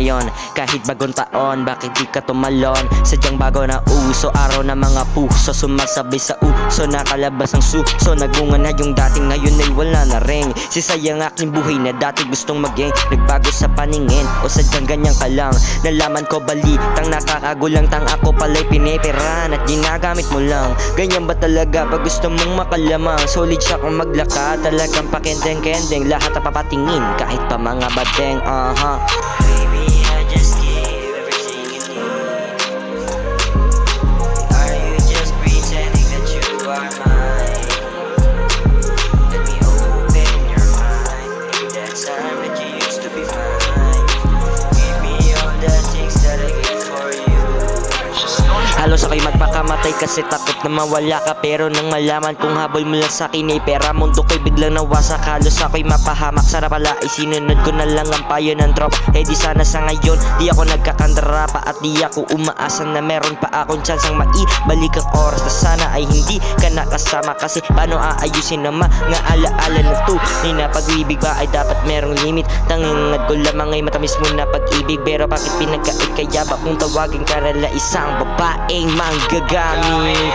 ngayon. Kahit bagong taon, bakit di ka tumalon? Sadyang bago na uso, araw na mga puso sumasabay sa uso, nakalabas ang suso. Nagbunga na yung dating, ngayon ay wala na rin. Sisayang aking buhay na dati gustong maging nagbago sa paningin, o sadyang ganyan ka lang. Nalaman ko balitang nakakagulang, tang ako pala'y pinipiran at ginagamit mo lang. Ganyan ba talaga pag gusto mong makalamang? Solid siya kung maglakad, talagang pakendeng-kendeng, lahat na papatingin kahit pa mga badeng. Baby, I just give everything you need. Are you just pretending that you are mine? Let me open your mind. Maybe that time that you used to be fine. Give me all the things that I get for you. Halos ako'y magpakamatay kasi takot na mawala ka. Pero nang malaman kung habol mo lang sa'kin ay pera, mundo ko'y biglang nawasak. Halos ako'y mapahamak, sana pala ay sinunod ko na lang ang payo ng trop. Eh di sana sa ngayon di ako nagkakandara pa, at di ako umaasa na meron pa akong tsansang maibalik ang oras na sana ay hindi ka nakasama. Kasi paano aayusin na mga alaala na tunay na pag-ibig ba ay dapat merong limit? Tangingad ko lamang ay matamis mo na pag-ibig, pero bakit pinagkait kaya ba kung tawagin ka nila isang babaeng manggagamit?